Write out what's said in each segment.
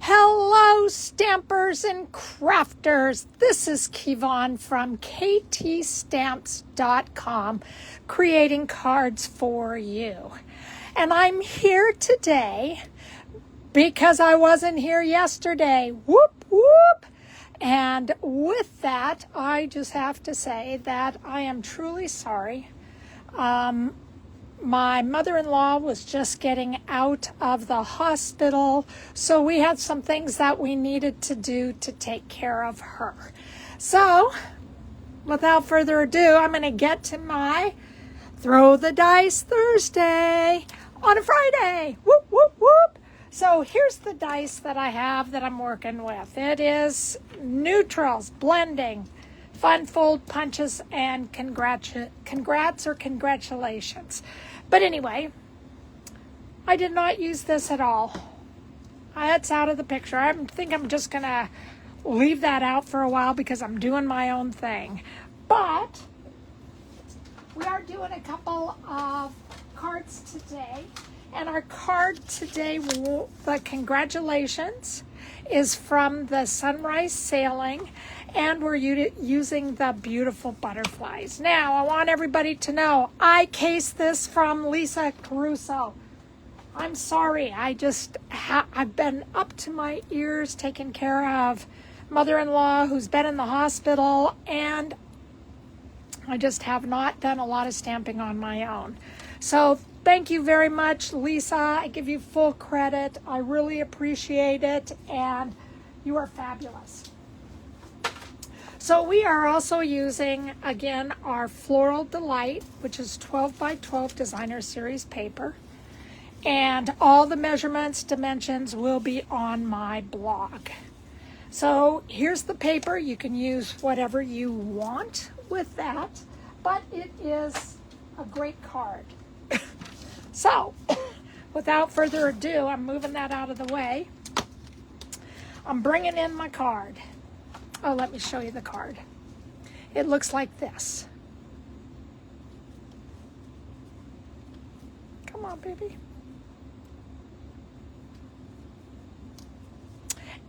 Hello, stampers and crafters. This is Kevon from ktstamps.com, creating cards for you. And I'm here today because I wasn't here yesterday. Whoop, whoop. And with that, I just have to say that I am truly sorry. My mother-in-law was just getting out of the hospital, so we had some things that we needed to do to take care of her. So, without further ado, I'm going to get to my Throw the Dice Thursday on a Friday. Whoop, whoop, whoop. So here's the dice that I have that I'm working with. It is neutrals, blending, fun fold punches, and congrats or congratulations. But anyway, I did not use this at all. It's out of the picture. I think I'm just going to leave that out for a while because I'm doing my own thing. But we are doing a couple of cards today. And our card today, the congratulations, is from the Sunrise Sailing. And we're using the beautiful butterflies. Now, I want everybody to know, I cased this from Lisa Curcio. I'm sorry, I've been up to my ears taking care of mother-in-law who's been in the hospital, and I just have not done a lot of stamping on my own. So thank you very much, Lisa. I give you full credit. I really appreciate it, and you are fabulous. So we are also using, again, our Floral Delight, which is 12 by 12 designer series paper. And all the measurements, dimensions will be on my blog. So here's the paper. You can use whatever you want with that, but it is a great card. So without further ado, I'm moving that out of the way. I'm bringing in my card. Oh, let me show you the card. It looks like this. Come on, baby.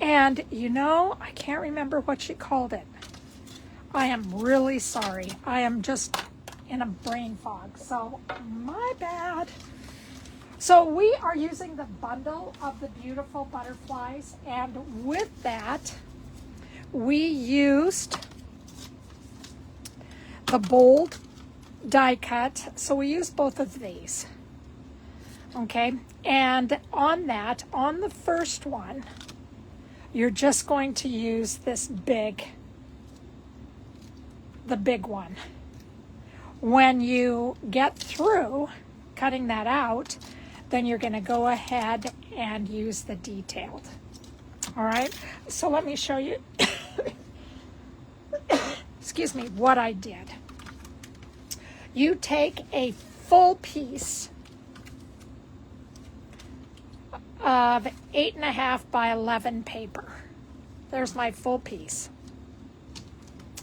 And, you know, I can't remember what she called it. I am really sorry. I am just in a brain fog, so my bad. So we are using the bundle of the beautiful butterflies, and with that, we used the bold die cut, so we used both of these. Okay, and on that, on the first one, you're just going to use the big one. When you get through cutting that out, then you're going to go ahead and use the detailed. All right, so let me show you, excuse me, what I did. You take a full piece of 8.5 by 11 paper. There's my full piece.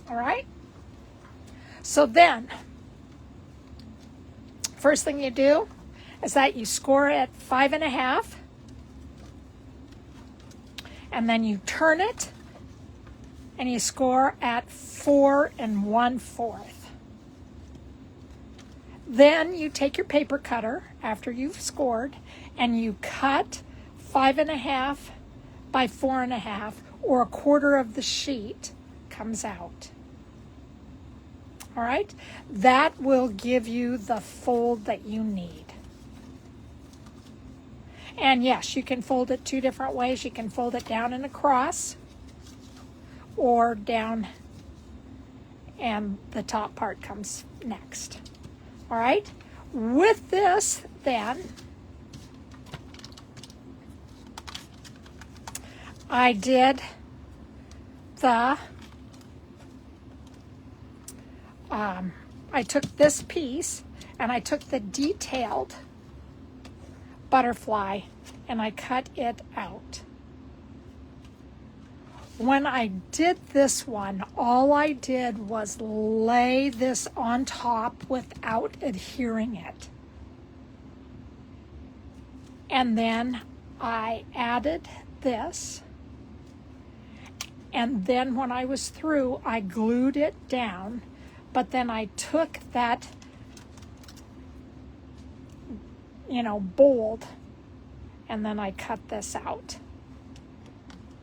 All right, so then, first thing you do is that you score at 5.5. And then you turn it and you score at 4 1/4. Then you take your paper cutter after you've scored and you cut 5.5 by 4.5, or 1/4 of the sheet comes out. All right, that will give you the fold that you need. And yes, you can fold it two different ways. You can fold it down and across, or down and the top part comes next. All right, with this then, I did I took this piece and I took the detailed butterfly and I cut it out. When I did this one, all I did was lay this on top without adhering it. And then I added this And then when I was through, I glued it down, but then I took that, you know, bold, and then I cut this out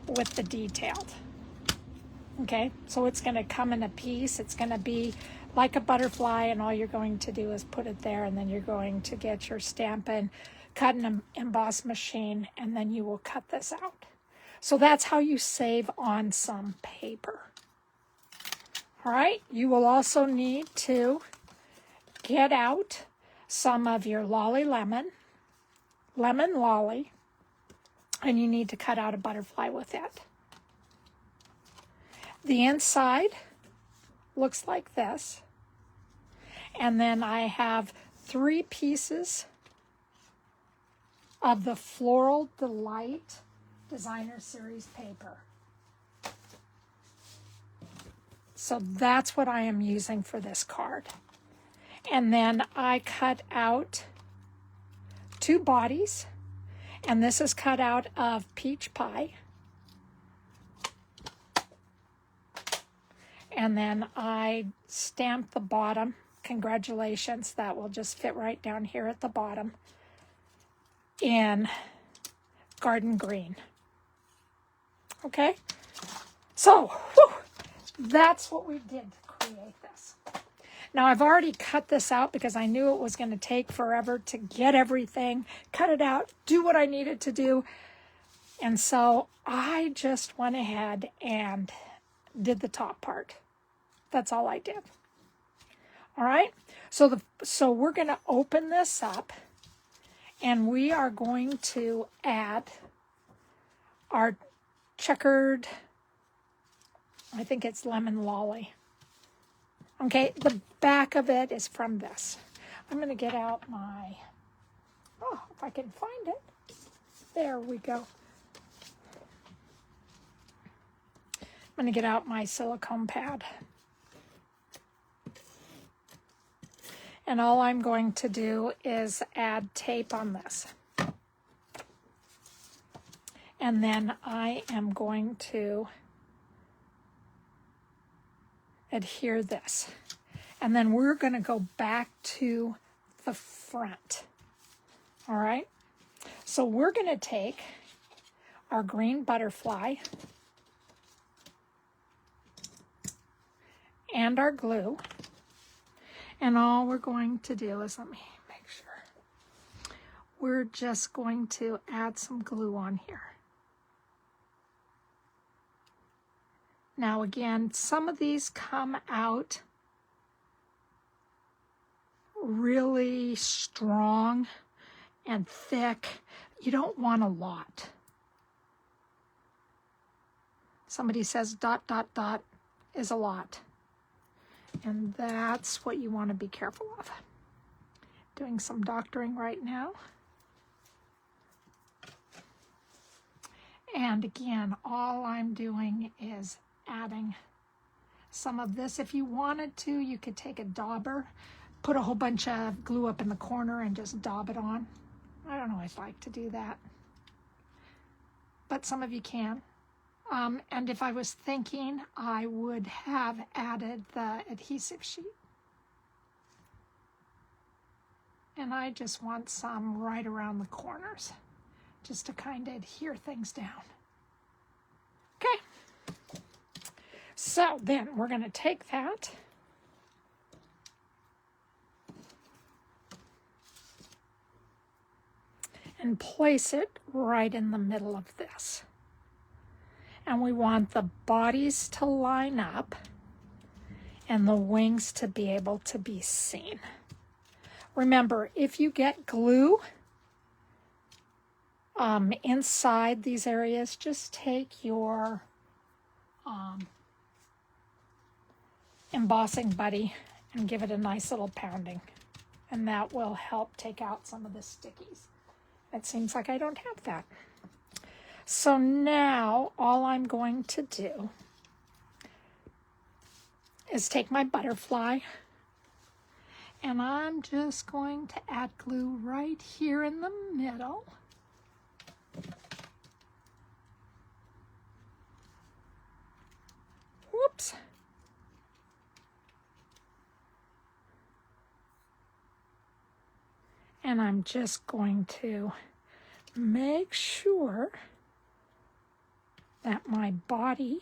with the detailed. Okay, so it's going to come in a piece. It's going to be like a butterfly, and all you're going to do is put it there, and then you're going to get your Stampin' Cut and Emboss machine, and then you will cut this out. So that's how you save on some paper. All right, you will also need to get out some of your Lolly Lemon Lolly, and you need to cut out a butterfly with it. The inside looks like this. And then I have 3 pieces of the Floral Delight Designer Series paper. So that's what I am using for this card. And then I cut out 2 bodies, and this is cut out of Peach Pie. And then I stamped the bottom. Congratulations, that will just fit right down here at the bottom in Garden Green. Okay, so that's what we did to create this. Now I've already cut this out because I knew it was going to take forever to get everything, cut it out, do what I needed to do. And so I just went ahead and did the top part. That's all I did. All right, so we're going to open this up, and we are going to add our checkered, I think it's Lemon Lolly. Okay, the back of it is from this. I'm going to get out my, if I can find it. There we go. I'm going to get out my silicone pad. And all I'm going to do is add tape on this. And then I am going to adhere this. And then we're going to go back to the front. All right? So we're going to take our green butterfly and our glue. And all we're going to do is, let me make sure, we're just going to add some glue on here. Now again, some of these come out really strong and thick. You don't want a lot. Somebody says ... is a lot. And that's what you want to be careful of. Doing some doctoring right now. And again, all I'm doing is adding some of this. If you wanted to, you could take a dauber, put a whole bunch of glue up in the corner and just daub it on. I don't always like to do that, but some of you can. And if I was thinking, I would have added the adhesive sheet. And I just want some right around the corners, just to kind of adhere things down. Okay. So then we're going to take that and place it right in the middle of this. And we want the bodies to line up and the wings to be able to be seen. Remember, if you get glue inside these areas, just take your embossing buddy and give it a nice little pounding. And that will help take out some of the stickies. It seems like I don't have that. So now all I'm going to do is take my butterfly, and I'm just going to add glue right here in the middle. Snips. And I'm just going to make sure that my body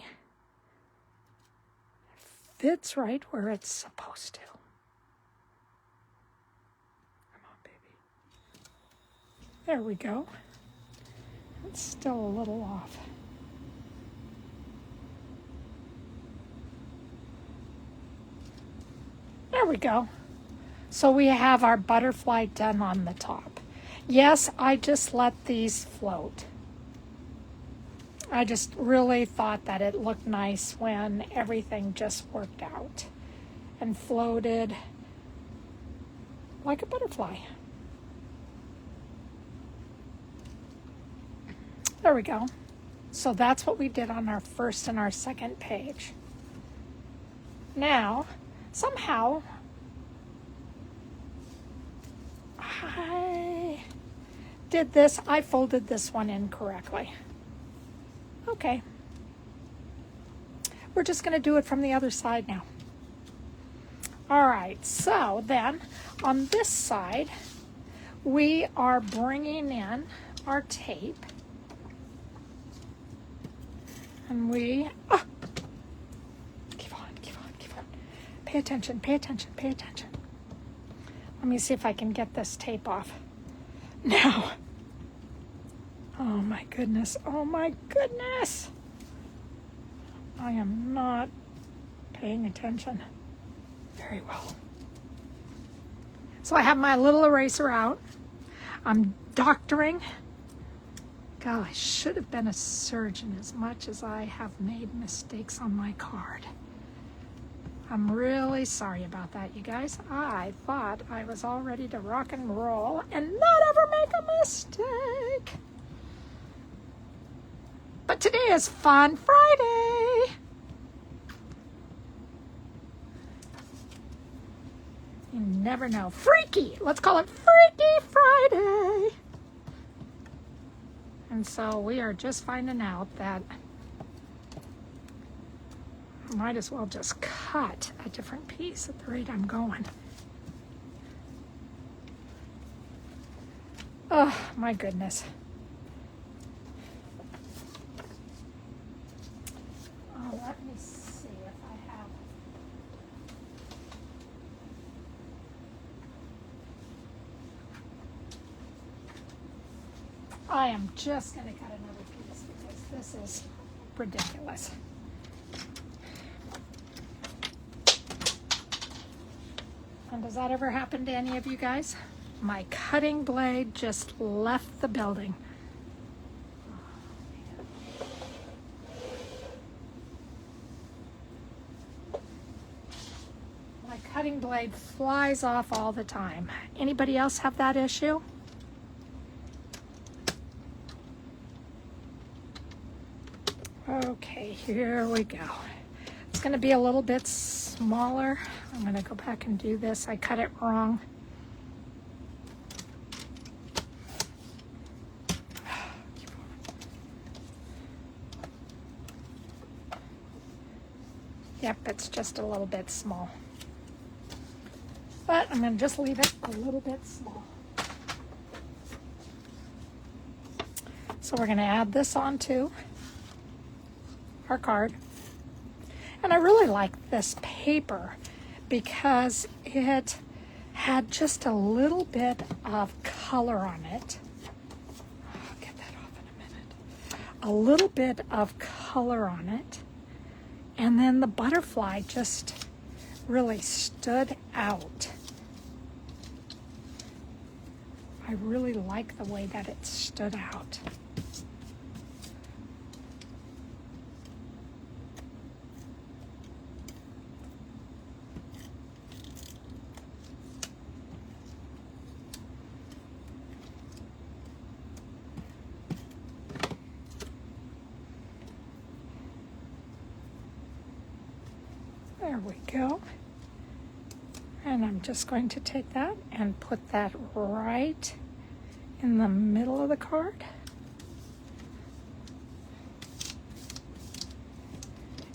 fits right where it's supposed to. Come on, baby. There we go. It's still a little off. There we go. So we have our butterfly done on the top. Yes, I just let these float. I just really thought that it looked nice when everything just worked out and floated like a butterfly. There we go. So that's what we did on our first and our second page. Now, somehow, I did this. I folded this one incorrectly. Okay. We're just going to do it from the other side now. All right, so then on this side, we are bringing in our tape. And we, keep on. Pay attention. Let me see if I can get this tape off. Now. Oh my goodness. I am not paying attention very well. So I have my little eraser out. I'm doctoring. God, I should have been a surgeon as much as I have made mistakes on my card. I'm really sorry about that, you guys. I thought I was all ready to rock and roll and not ever make a mistake. But today is Fun Friday. You never know. Freaky! Let's call it Freaky Friday. And so we are just finding out that I might as well just cut a different piece at the rate I'm going. Oh, my goodness. Oh, let me see if I have. I am just going to cut another piece because this is ridiculous. And does that ever happen to any of you guys? My cutting blade just left the building. My cutting blade flies off all the time. Anybody else have that issue? Okay, here we go. It's going to be a little bit smaller. I'm going to go back and do this. I cut it wrong. Yep, it's just a little bit small. But I'm going to just leave it a little bit small. So we're going to add this onto our card. And I really like this paper because it had just a little bit of color on it. I'll get that off in a minute. A little bit of color on it. And then the butterfly just really stood out. I really like the way that it stood out. There we go. And I'm just going to take that and put that right in the middle of the card.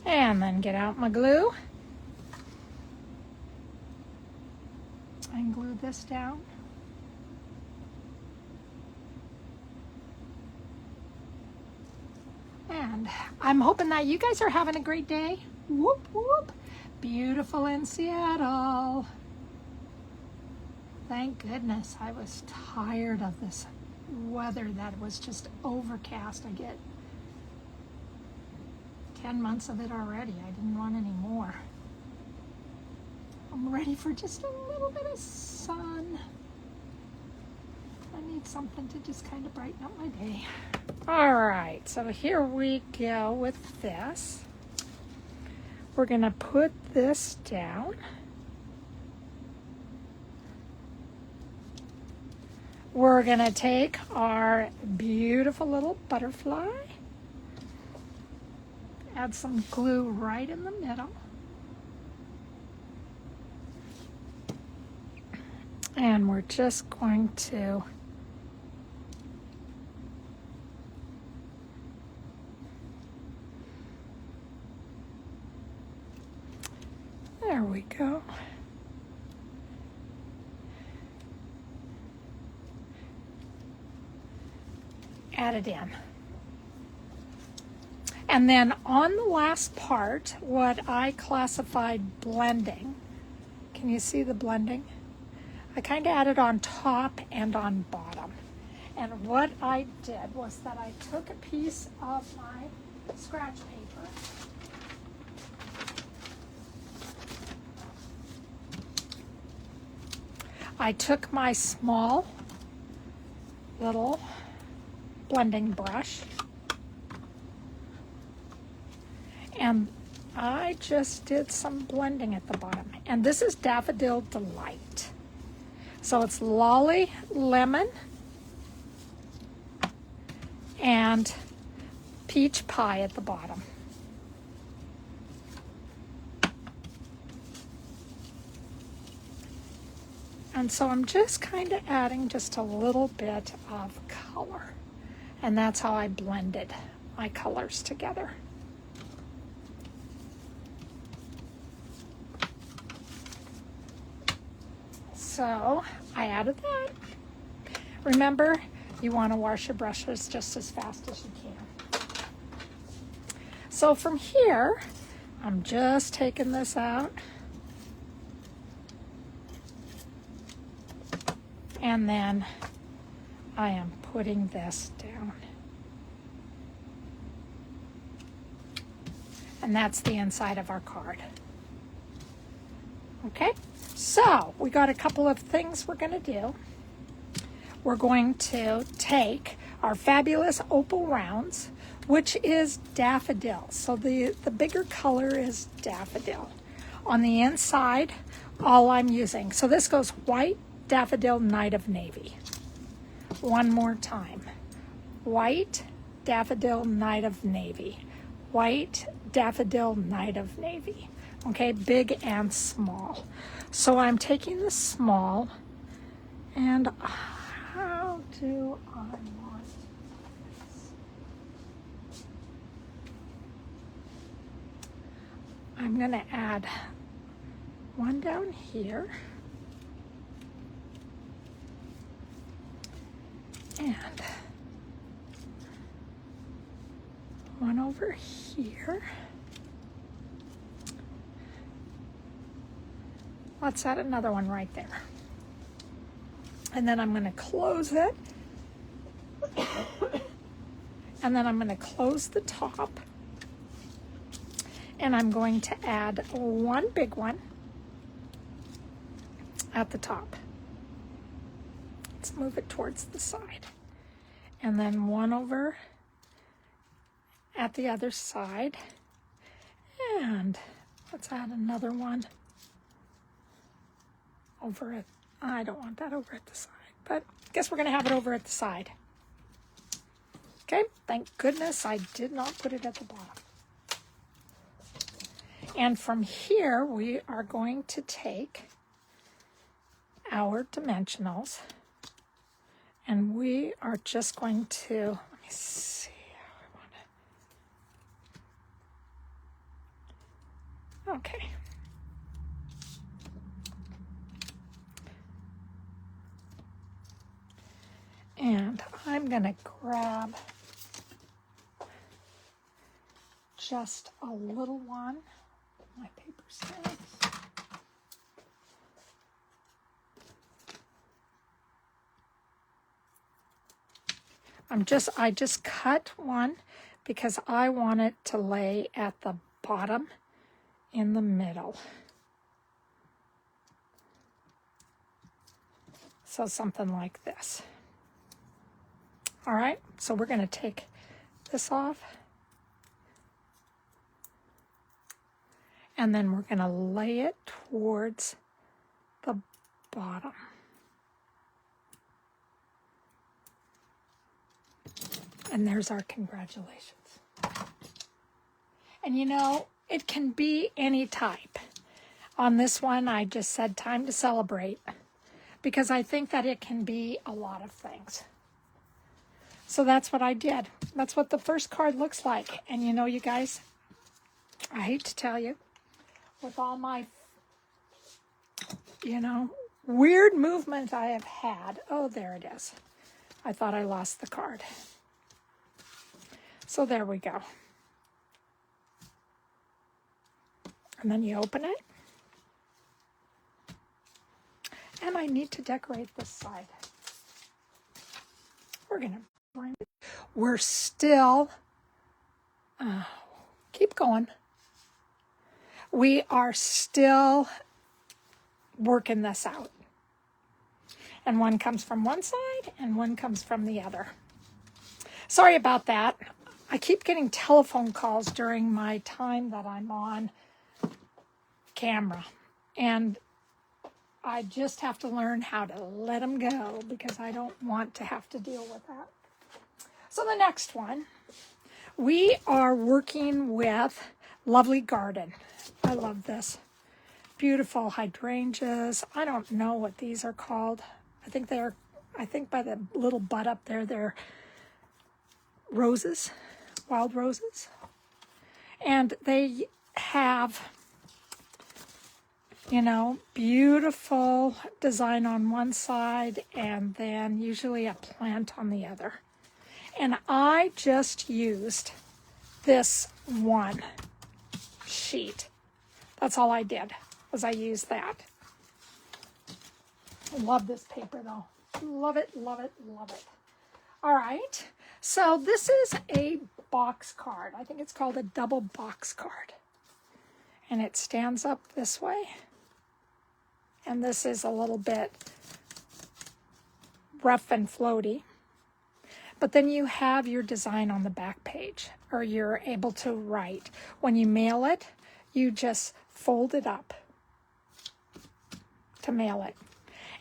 And then get out my glue and glue this down. And I'm hoping that you guys are having a great day. Whoop, whoop. Beautiful in Seattle. Thank goodness. I was tired of this weather that was just overcast. I get 10 months of it already. I didn't want any more. I'm ready for just a little bit of sun. I need something to just kind of brighten up my day. All right, so here we go with this. We're gonna put this down. We're gonna take our beautiful little butterfly, add some glue right in the middle. And we're just going to there we go. Add it in. And then on the last part, what I classified blending, can you see the blending? I kind of added on top and on bottom. And what I did was that I took a piece of my scratch paper. I took my small little blending brush and I just did some blending at the bottom. And this is Daffodil Delight. So it's Lolly Lemon and Peach Pie at the bottom. And so I'm just kind of adding just a little bit of color. And that's how I blended my colors together. So I added that. Remember, you want to wash your brushes just as fast as you can. So from here, I'm just taking this out. And then I am putting this down. And that's the inside of our card. Okay, so we got a couple of things we're going to do. We're going to take our fabulous Opal rounds, which is Daffodil. So the bigger color is Daffodil. On the inside, all I'm using, so this goes white, Daffodil, Night of Navy. One more time. White, Daffodil, Night of Navy. White, Daffodil, Night of Navy. Okay, big and small. So I'm taking the small, and how do I want this? I'm going to add one down here. And one over here. Let's add another one right there. And then I'm going to close it. And then I'm going to close the top. And I'm going to add one big one at the top. Let's move it towards the side. And then one over at the other side. And let's add another one over it. I don't want that over at the side, but I guess we're going to have it over at the side. Okay, thank goodness I did not put it at the bottom. And from here, we are going to take our dimensionals, and we are just going to, let me see how I want Okay. And I'm going to grab just a little one. My paper stamps. I just cut one because I want it to lay at the bottom in the middle. So something like this. All right, so we're going to take this off. And then we're going to lay it towards the bottom. And there's our congratulations. And you know, it can be any type. On this one, I just said time to celebrate because I think that it can be a lot of things. So that's what I did. That's what the first card looks like. And you know, you guys, I hate to tell you, with all my, you know, weird movement I have had. Oh, there it is. I thought I lost the card. So there we go. And then you open it. And I need to decorate this side. We're still, keep going. We are still working this out. And one comes from one side and one comes from the other. Sorry about that. I keep getting telephone calls during my time that I'm on camera. And I just have to learn how to let them go because I don't want to have to deal with that. So the next one, we are working with Lovely Garden. I love this. Beautiful hydrangeas. I don't know what these are called. I think by the little bud up there, they're roses, wild roses. And they have, you know, beautiful design on one side and then usually a plant on the other. And I just used this one sheet. That's all I did, was I used that. I love this paper though. Love it, love it, love it. All right, so this is a box card. I think it's called a double box card. And it stands up this way. And this is a little bit rough and floaty. But then you have your design on the back page, or you're able to write. When you mail it, you just fold it up to mail it.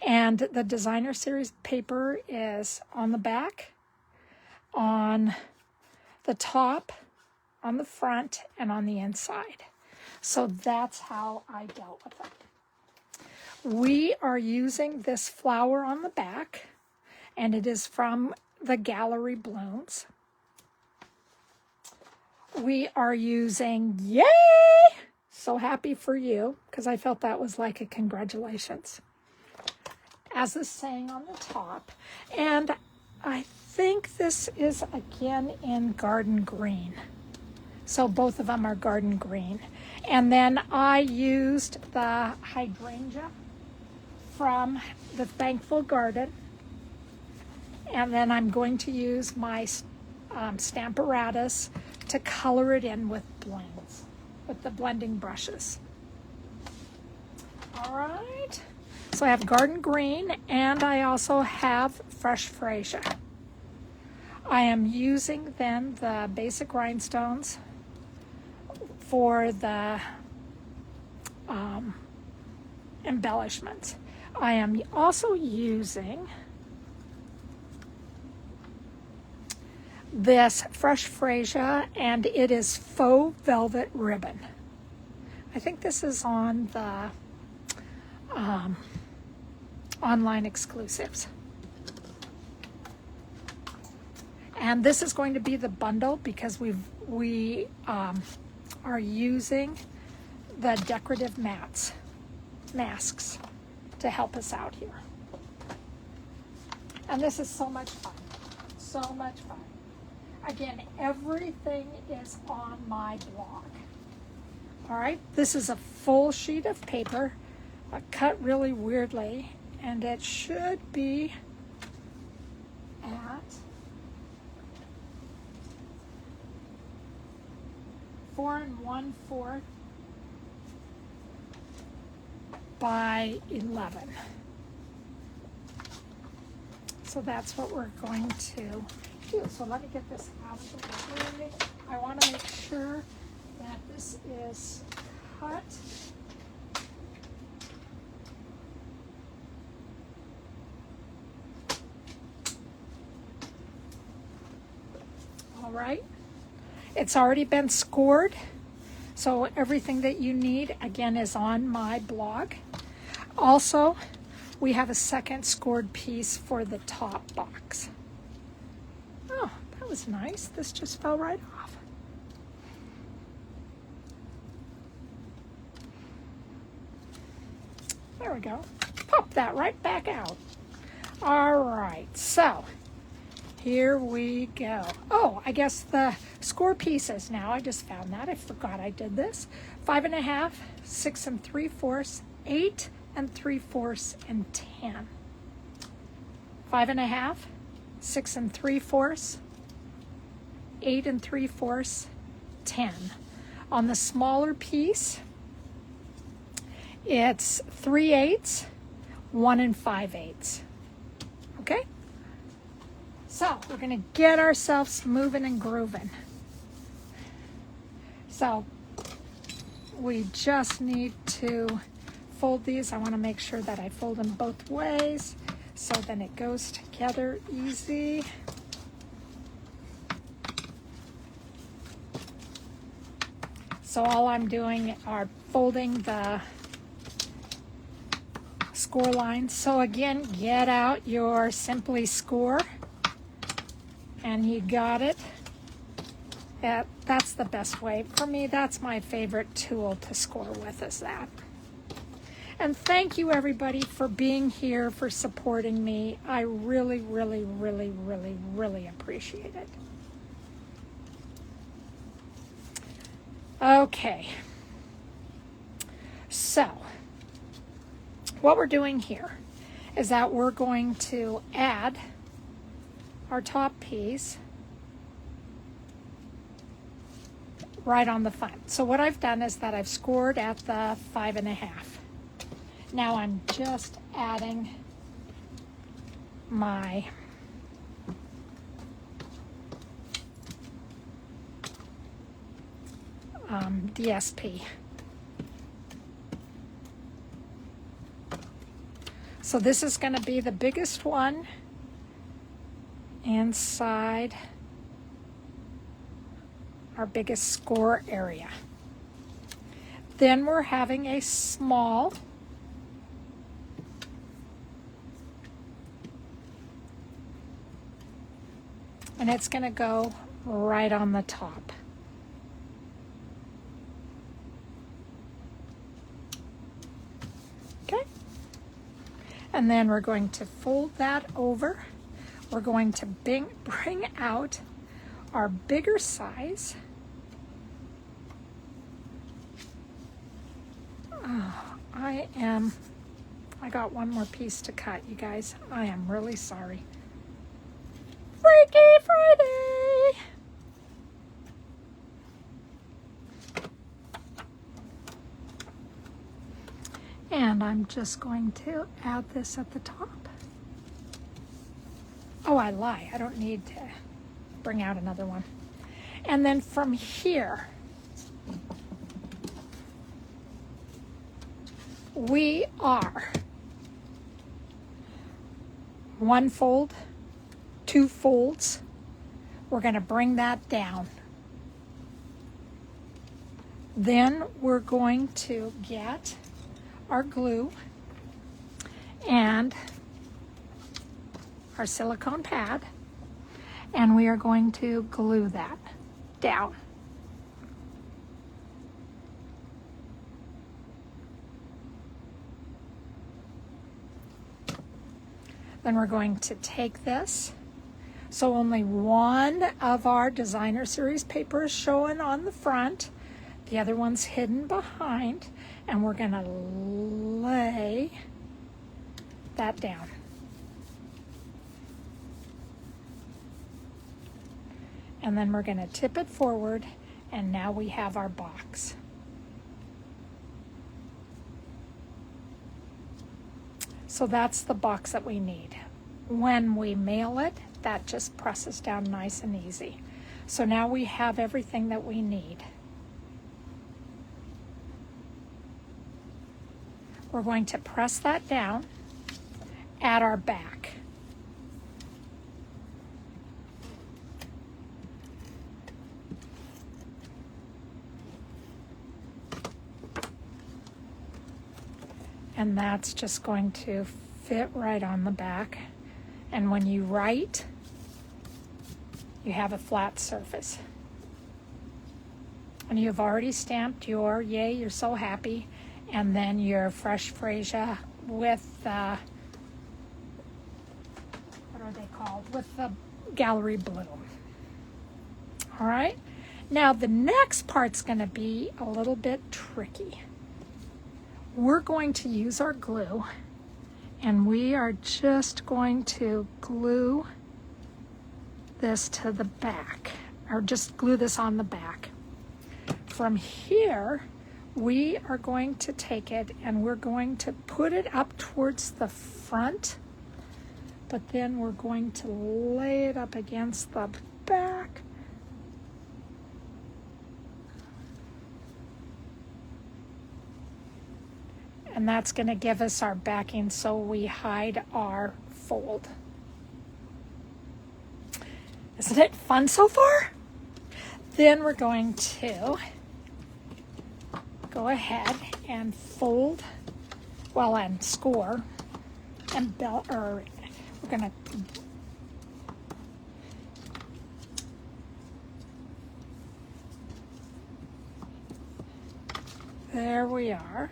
And the designer series paper is on the back, on the top, on the front, and on the inside. So that's how I dealt with it. We are using this flower on the back, and it is from the Gallery Blooms. We are using, yay! So happy for you, because I felt that was like a congratulations. As is saying on the top. And I think this is again in Garden Green. So both of them are Garden Green. And then I used the hydrangea from the Thankful Garden. And then I'm going to use my Stamparatus to color it in with blends, with the blending brushes. All right. So I have Garden Green, and I also have Fresh Freesia. I am using then the basic rhinestones for the embellishments. I am also using this Fresh Freesia, and it is Faux Velvet Ribbon. I think this is on the online exclusives. And this is going to be the bundle because we are using the decorative masks to help us out here. And this is so much fun. So much fun. Again, everything is on my blog. All right, this is a full sheet of paper, cut really weirdly, and it should be at 4 1/4 by 11. So that's what we're going to do. So let me get this out of the way. I want to make sure that this is cut. All right. It's already been scored. So everything that you need, again, is on my blog. Also, we have a second scored piece for the top box. Oh, that was nice. This just fell right off. There we go. Pop that right back out. All right, so here we go. Oh, I guess the score pieces now. I just found that. I forgot I did this. 5 1/2, 6 3/4, 8 3/4, and 10. 5 1/2, 6 3/4, 8 3/4, 10. On the smaller piece, it's 3/8, 1 5/8. Okay? So we're going to get ourselves moving and grooving. So we just need to fold these. I want to make sure that I fold them both ways so then it goes together easy. So all I'm doing are folding the score lines. So again, get out your Simply Score. And you got it. That's the best way. For me, that's my favorite tool to score with, is that. And thank you, everybody, for being here, for supporting me. I really, really, really, really, really appreciate it. Okay. So, what we're doing here is that we're going to add our top piece right on the front. So what I've done is that I've scored at the 5 1/2. Now I'm just adding my DSP. So this is going to be the biggest one inside our biggest score area. Then we're having a small and it's going to go right on the top. Okay. And then we're going to fold that over. We're going to bring out our bigger size. Oh, I got one more piece to cut, you guys. I am really sorry. Freaky Friday! And I'm just going to add this at the top. Oh, I lie. I don't need to bring out another one. And then from here, we are 1 fold, 2 folds. We're going to bring that down. Then we're going to get our glue and our silicone pad, and we are going to glue that down. Then we're going to take this. So only one of our designer series paper is showing on the front. The other one's hidden behind. And we're going to lay that down. And then we're going to tip it forward, and now we have our box. So that's the box that we need. When we mail it, that just presses down nice and easy. So now we have everything that we need. We're going to press that down at our back. And that's just going to fit right on the back. And when you write, you have a flat surface. And you've already stamped your, yay, you're so happy, and then your fresh Freesia with, what are they called? With the gallery blue. All right. Now the next part's going to be a little bit tricky. We're going to use our glue, and we are just going to glue this to the back, or just glue this on the back. From here, we are going to take it and we're going to put it up towards the front, but then we're going to lay it up against the back. And that's going to give us our backing so we hide our fold. Isn't it fun so far? Then we're going to go ahead and fold, well, and score, and belt, or we're going to there we are.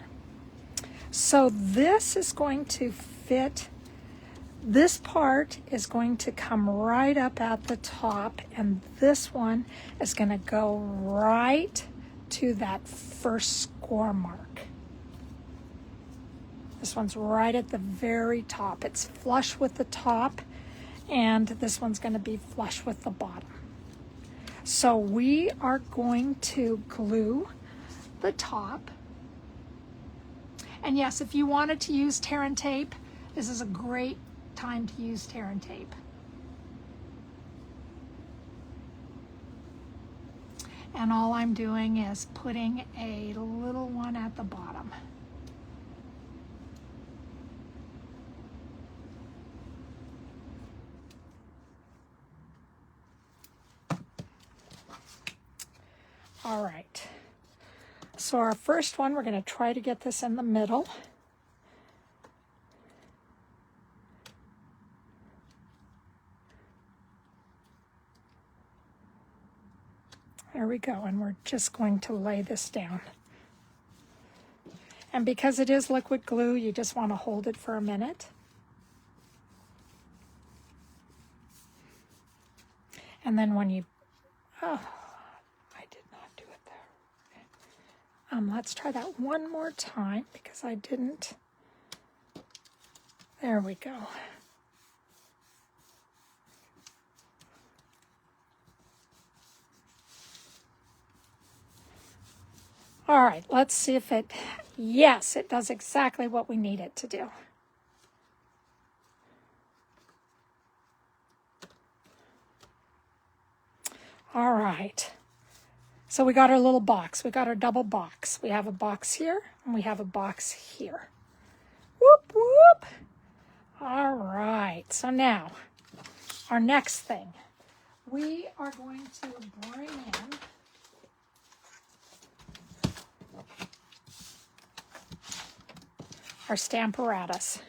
So this is going to fit, this part is going to come right up at the top, and this one is going to go right to that first score mark. This one's right at the very top. It's flush with the top, and this one's going to be flush with the bottom. So we are going to glue the top. And yes, if you wanted to use tear and tape, this is a great time to use tear and tape. And all I'm doing is putting a little one at the bottom. All right. So our first one, we're going to try to get this in the middle. There we go, and we're just going to lay this down. And because it is liquid glue, you just want to hold it for a minute. And then when you, oh, I did not do it there. Let's try that one more time because I didn't. There we go. All right, let's see if it, yes, it does exactly what we need it to do. All right, so we got our little box. We got our double box. We have a box here, and we have a box here. Whoop, whoop. All right, so now, our next thing. We are going to bring in our Stamparatus.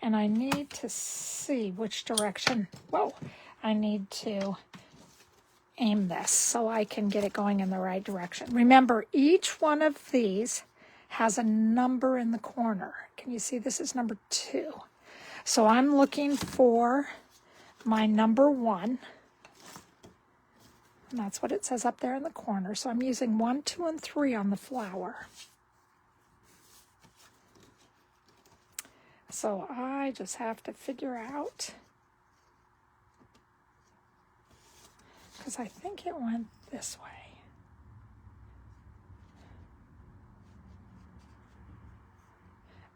And I need to see which direction, whoa, I need to aim this so I can get it going in the right direction. Remember, each one of these has a number in the corner. Can you see this is number 2? So I'm looking for my number 1. And that's what it says up there in the corner. So I'm using 1, 2, and 3 on the flower. So I just have to figure out, because I think it went this way.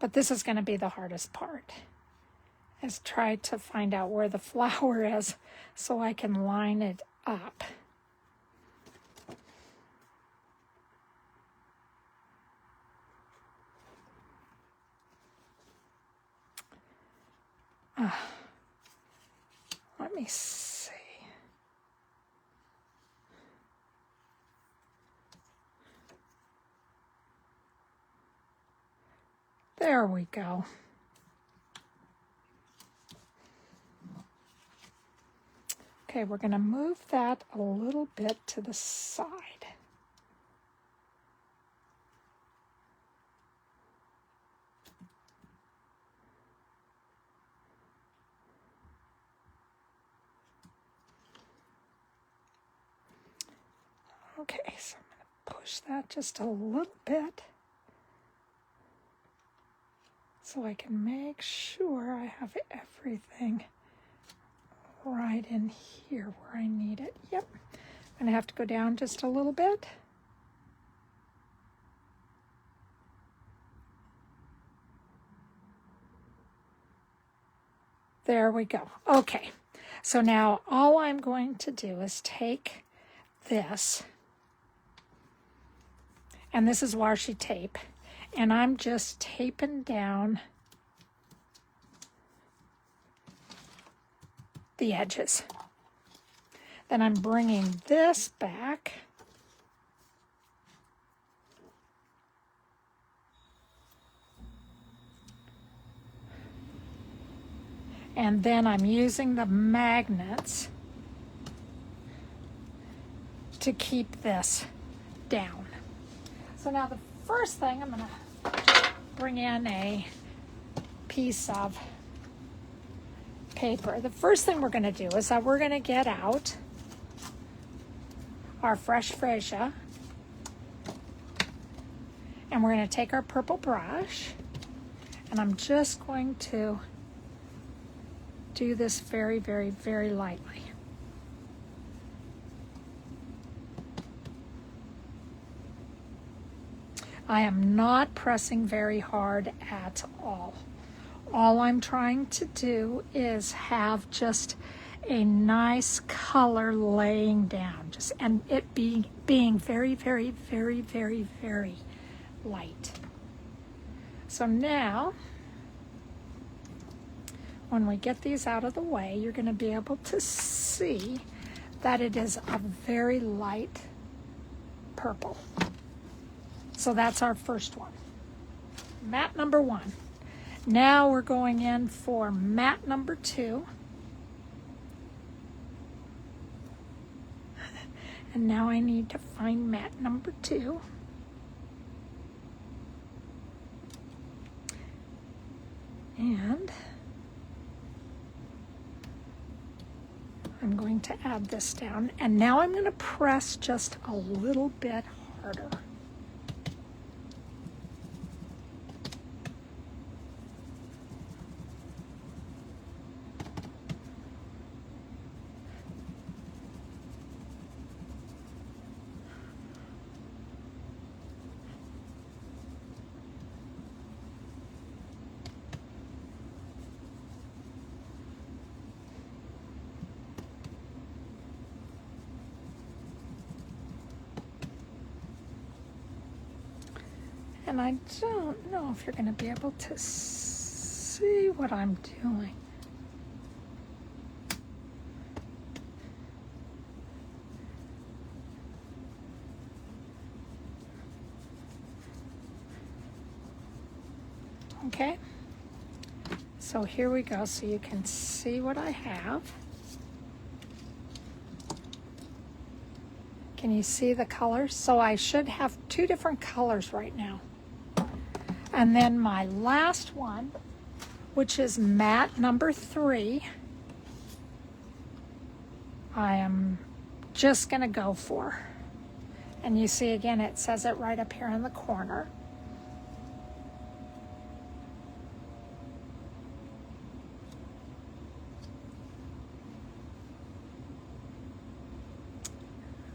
But this is going to be the hardest part, is try to find out where the flower is so I can line it up. Let me see. There we go. Okay, we're going to move that a little bit to the side. Okay, so I'm going to push that just a little bit so I can make sure I have everything right in here where I need it. Yep, I'm going to have to go down just a little bit. There we go. Okay, so now all I'm going to do is take this, and this is washi tape, and I'm just taping down the edges. Then I'm bringing this back, and then I'm using the magnets to keep this down. So now the first thing, I'm going to bring in a piece of paper. The first thing we're going to do is that we're going to get out our fresh Freesia, and we're going to take our purple brush, and I'm just going to do this very, very, very lightly. I am not pressing very hard at all. All I'm trying to do is have just a nice color laying down, and it being very, very, very, very, very light. So now, when we get these out of the way, you're going to be able to see that it is a very light purple. So that's our first one, matte number 1. Now we're going in for matte number 2. And now I need to find matte number 2. And I'm going to add this down. And now I'm going to press just a little bit harder. And I don't know if you're going to be able to see what I'm doing. Okay, so here we go, so you can see what I have. Can you see the colors? So I should have 2 different colors right now. And then my last one, which is matte number 3, I am just going to go for. And you see again, it says it right up here in the corner.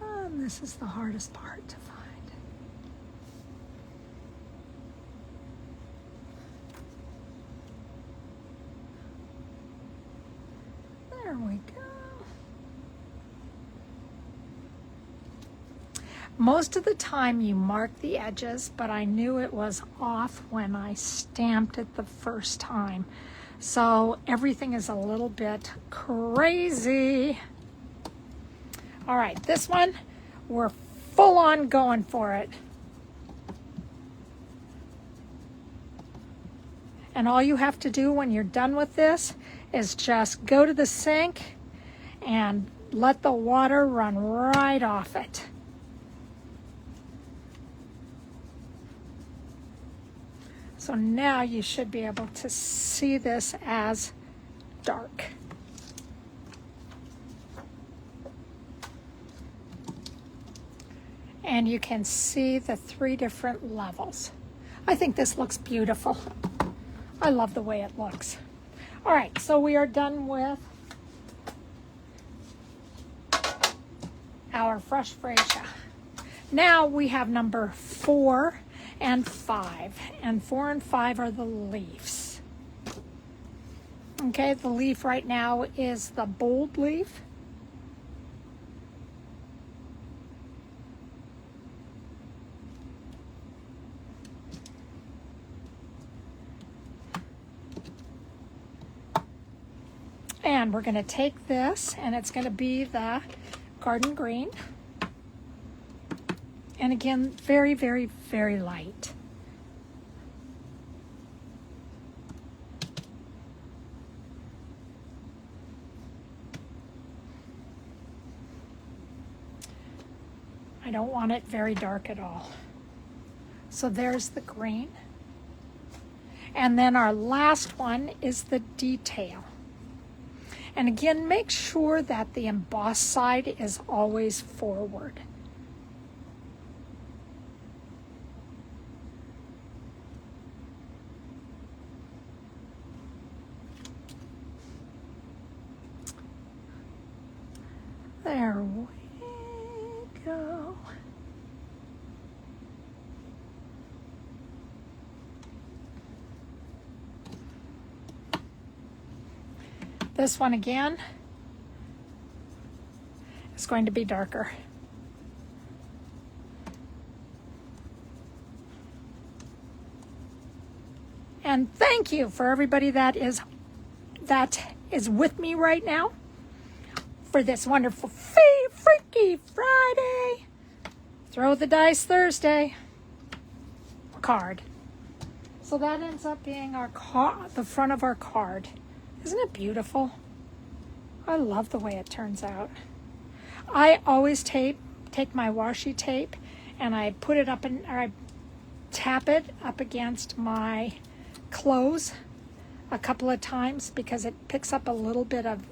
And this is the hardest part to find. There we go. Most of the time you mark the edges, but I knew it was off when I stamped it the first time. So everything is a little bit crazy. All right, this one, we're full on going for it. And all you have to do when you're done with this is just go to the sink and let the water run right off it. So now you should be able to see this as dark. And you can see the 3 different levels. I think this looks beautiful. I love the way it looks. All right, so we are done with our fresh Freesia. Now we have number 4 and 5, and 4 and 5 are the leaves. Okay, the leaf right now is the bold leaf. And we're going to take this, and it's going to be the garden green. And again, very, very, very light. I don't want it very dark at all. So there's the green. And then our last one is the detail. And again, make sure that the emboss side is always forward. There we go. This one again is going to be darker. And thank you for everybody that is with me right now for this wonderful Freaky Friday, Throw the Dice Thursday card. So that ends up being our the front of our card. Isn't it beautiful? I love the way it turns out. I always take my washi tape and I put it up or I tap it up against my clothes a couple of times because it picks up a little bit of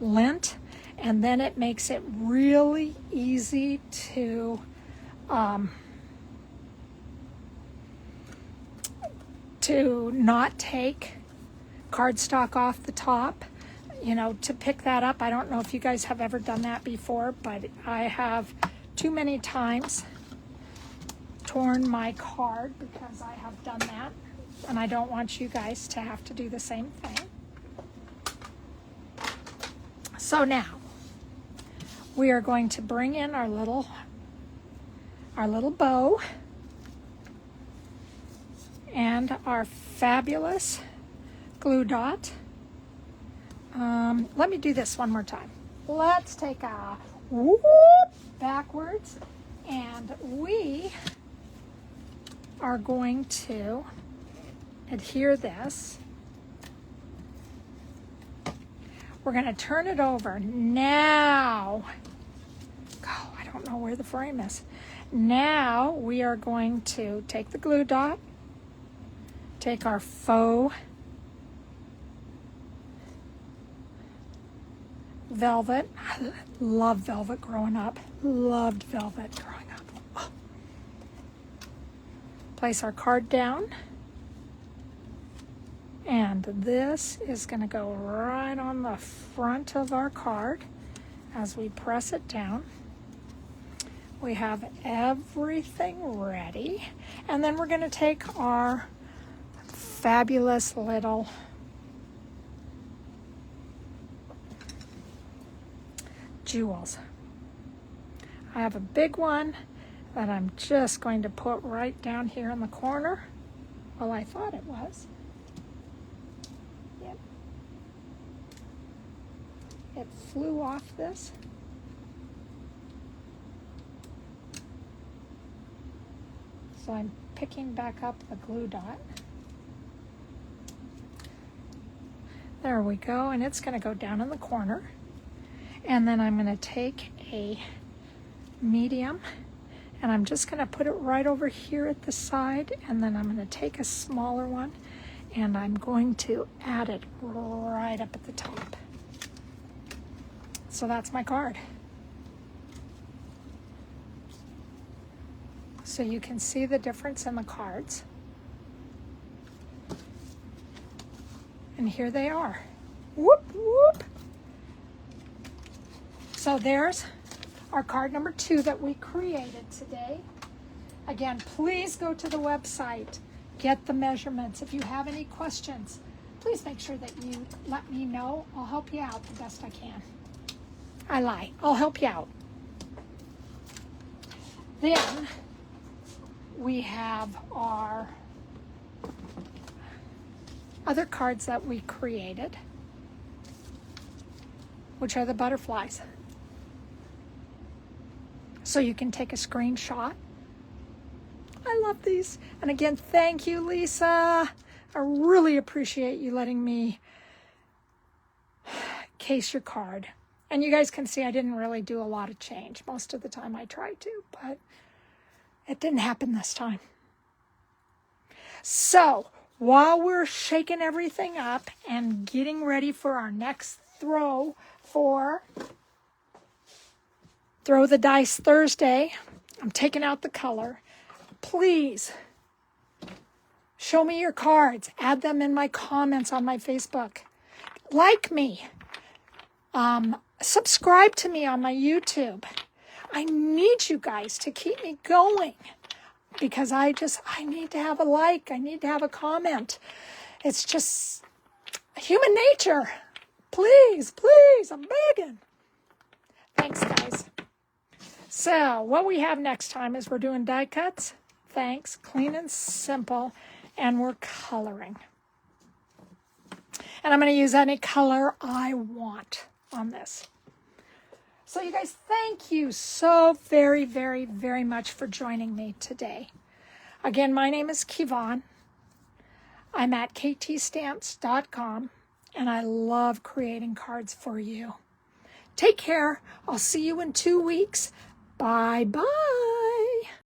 lint, and then it makes it really easy to not take cardstock off the top, you know, to pick that up. I don't know if you guys have ever done that before, but I have too many times torn my card because I have done that, and I don't want you guys to have to do the same thing. So now we are going to bring in our little bow and our fabulous glue dot. Let me do this one more time. Let's take a whoop backwards, and we are going to adhere this. We're going to turn it over. Now, oh, I don't know where the frame is. Now we are going to take the glue dot Take our faux velvet. I love velvet growing up. Loved velvet growing up. Oh. Place our card down. And this is going to go right on the front of our card as we press it down. We have everything ready. And then we're going to take our fabulous little jewels. I have a big one that I'm just going to put right down here in the corner. Well, I thought it was. Yep. It flew off this. So I'm picking back up the glue dot. There we go, and it's going to go down in the corner. And then I'm going to take a medium, and I'm just going to put it right over here at the side, and then I'm going to take a smaller one, and I'm going to add it right up at the top. So that's my card. So you can see the difference in the cards. And here they are. Whoop, whoop. So there's our card number 2 that we created today. Again, please go to the website, get the measurements. If you have any questions, please make sure that you let me know. I'll help you out the best I can. I lie. I'll help you out. Then we have our other cards that we created, which are the butterflies. So you can take a screenshot. I love these. And again, thank you, Lisa. I really appreciate you letting me case your card. And you guys can see I didn't really do a lot of change. Most of the time I tried to, but it didn't happen this time. So while we're shaking everything up and getting ready for our next throw for Throw the Dice Thursday, I'm taking out the color. Please show me your cards. Add them in my comments on my Facebook. Like me. Subscribe to me on my YouTube. I need you guys to keep me going because I need to have a like. I need to have a comment. It's just human nature. Please, please, I'm begging. Thanks, guys. So what we have next time is we're doing die cuts. Thanks, clean and simple, and we're coloring. And I'm going to use any color I want on this. So you guys, thank you so very, very, very much for joining me today. Again, my name is Kevon. I'm at ktstamps.com, and I love creating cards for you. Take care. I'll see you in 2 weeks. Bye-bye.